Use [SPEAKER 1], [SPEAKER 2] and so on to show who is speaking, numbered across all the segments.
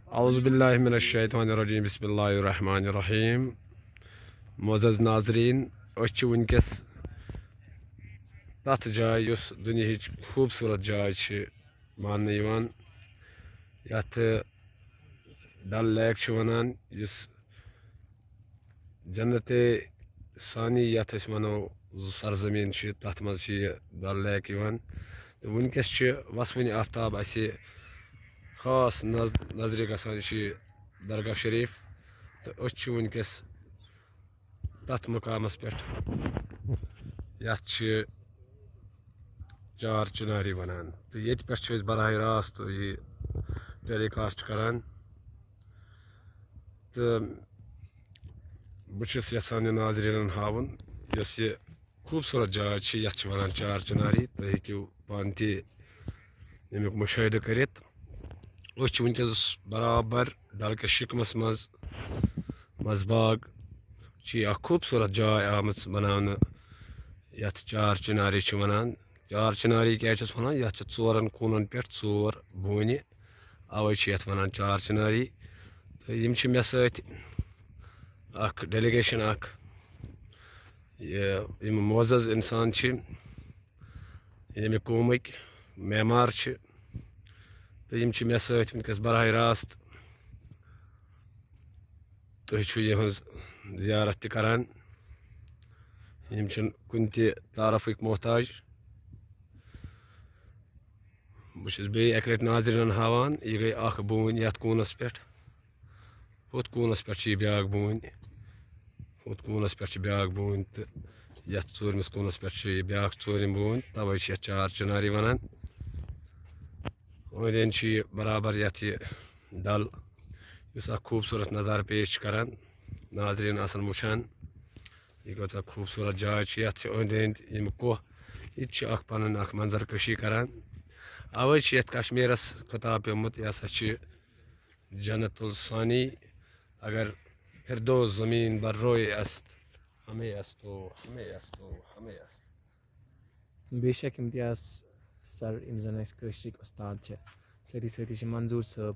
[SPEAKER 1] اعوذ باللہ من الشیطان الرجیم بسم اللہ الرحمن الرحیم معزز ناظرین اس ونکس تتھ جائے یس دنیا خوبصورت جائے مان یت ڈل لیک ونان یس جنت ثانی یت ونو سرزمین تتھ مز ڈل لیک تو ونکس وسون آفتاب اس خاص نظر گژھان درگاہ شریف تو اس ونکس تتھ مقامس پہ یتھ چار چناری ونان تو یہ پہ براہ راست یہ ٹیلی کاسٹ کران تو بہس یژھان ناظرین ہاؤن یس یہ خوبصورت جائے یتھ ونان چار چناری تھی ہیٚکِو پانہٕ تہِ امیُک مشاہدٕ کٔرِتھ أسۍ ونکس برابر ڈل کس شکمس مز باغ اکھ خوبصورت جائے آمٕژ بناونہٕ یتھ چار چناری ونان چار چناری کیا ونان یتھ ژورن کوٗنن پٮ۪ٹھ ژور بونہِ اوے یتھ ونان چار چناری تو یم مےٚ سۭتۍ اکھ ڈیلیگیشن اکھ یم معزز انسان ییٚمہِ قومٕکۍ معمار تو یم مےٚ سۭتۍ ونکس براہ راست تُہۍ چھِو یِہٕنٛز زیارت تہِ کران یم چھِنہٕ کُنہِ تہِ تعارفٕکۍ محتاج بہٕ چھُس بیٚیہِ اکہِ لٹہِ ناظریٖنن ہاوان یہِ گٔے اکھ بوٗنۍ یتھ کوٗنس پٮ۪ٹھ ہُتھ کوٗنس پٮ۪ٹھ چھِ یہِ بیٛاکھ بوٗنۍ ہُتھ کوٗنس پٮ۪ٹھ چھِ بیٛاکھ بوٗنۍ تہٕ یتھ ژوٗرمِس کوٗنس پٮ۪ٹھ چھِ یہِ بیٛاکھ ژوٗرِم بوٗنۍ توے چھِ یتھ چار چناری ونان أنٛدۍ أنٛدۍ چھِ یہِ برابر یتھ یہِ ڈل یُس اکھ خوبصورت نظارٕ پیش چھِ کران ناظریٖن آسان وٕچھان یہِ کۭژاہ خوبصورت جاے چھِ یتھ چھِ أنٛدۍ أنٛدۍ یِم کۄہ یہِ تہِ چھِ اکھ پنُن اکھ منظر کشی کران اوے چھِ یتھ کشمیرس خطاب پیومُت یہِ ہسا چھِ جنت الثانی اگر فردوس زمین بر روئے است ہمیں استو ہمیں استو ہمیں است
[SPEAKER 2] بے شک امتیاز سر یم زن اس کشرک استاد سۭتی سۭتی منظور صٲب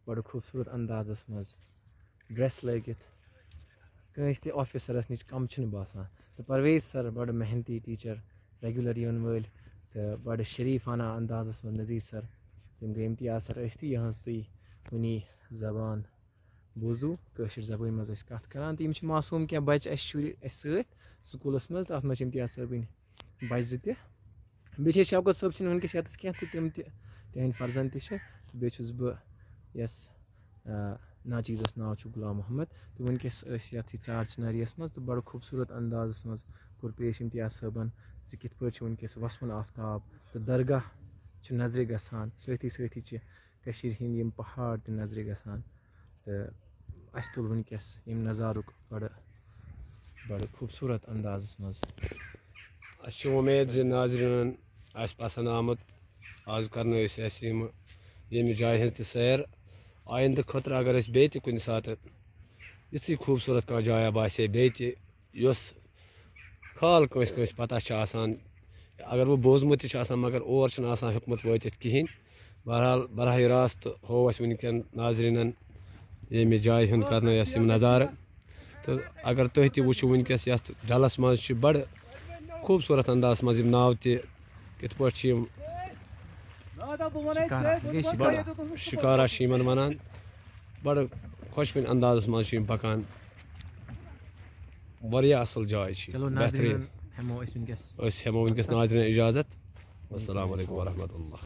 [SPEAKER 2] بڑٕ خوبصورت اندازس مز ڈریس لٲگِتھ کٲنٛسہِ تہِ آفیسرس نِش کم چھُنہٕ باسان تہٕ پرویز سر بڑٕ محنتی ٹیٖچر ریگولر یِوان وٲلۍ تہٕ بڑٕ شریٖفانہ اندازس منٛز نذیٖر سر تِم گٔے امتیاز سر ٲسۍ تہِ یِہٕنٛز تُہۍ کُنی زبان بوٗزوٗ کٲشِر زبٲنۍ منٛز ٲسۍ کتھ کران تہٕ یِم چھِ معصوٗم کینٛہہ بچہِ اسہِ شُرۍ اسہِ سۭتۍ سکوٗلس منٛز تہٕ اتھ منٛز چھِ امتیاز صٲبٕنۍ بچہِ زٕ تہِ بیٚیہِ چھِ شوکت صٲب چھِنہٕ وٕنکیٚس ییٚتس کینٛہہ تہٕ تِم تہِ تِہنٛدۍ فرزند تہِ چھِ بیٚیہِ چھُس بہٕ یس ناچیٖزس ناو چھُ غلام محمد تہٕ وٕنکیٚس ٲسۍ یتھ چار چناریَس منٛز تہٕ بڑٕ خوٗبصوٗرت اندازس منٛز کوٚر پیش امتیاز صٲبن زِ کِتھ پٲٹھۍ چھُ وٕنکیٚس وسوُن آفتاب تہٕ درگاہ چھُ نظرِ گژھان سۭتی سۭتی چھِ کٔشیٖرِ ہِنٛدۍ یِم پہاڑ تہِ نظرِ گژھان تہٕ اسہِ تُل وٕنکیٚس ییٚمہِ نظارُک بڑٕ خوٗبصوٗرت اندازس منٛز
[SPEAKER 1] اَسہِ چھِ اُمید زِ ناظریٖنن آسہِ پسنٛد آمُت آز کرنٲے أسۍ اَسہِ ییٚمہِ جایہِ ہٕنٛز تہِ سیر آیندٕ خٲطرٕ اگر أسۍ بیٚیہِ تہِ کُنہِ ساتہٕ یِژھٕے خوٗبصوٗرت کانٛہہ جایا باسے بیٚیہِ تہِ یۄس خال کٲنٛسہِ کٲنٛسہِ پتہ چھِ آسان اگر وۄنۍ بوٗزمُت تہِ چھُ آسان مگر اور چھُنہٕ آسان ہیوٚکمُت وٲتِتھ کِہیٖنۍ بہرحال براہ راست ہوو اَسہِ وٕنکٮ۪ن ناظریٖنن ییٚمہِ جایہِ ہُنٛد کرنٲے اَسہِ یِم نظارٕ تہٕ اگر تُہۍ تہِ وٕچھِو وٕنکٮ۪س یتھ ڈلس منٛز چھِ بڑٕ خوٗبصوٗرت اندازس منٛز یِم ناوٕ تہِ کِتھ پٲٹھۍ چھِ یِم بڑٕ شکارا چھِ یِمن ونان بڑٕ خۄشوٕنۍ اندازس منٛز چھِ یِم پکان واریاہ اصل جاے چھِ بہتریٖن أسۍ ہٮ۪مو وٕنکٮ۪س ناظریٖن اجازت والسلام علیکم ورحمتہ اللہ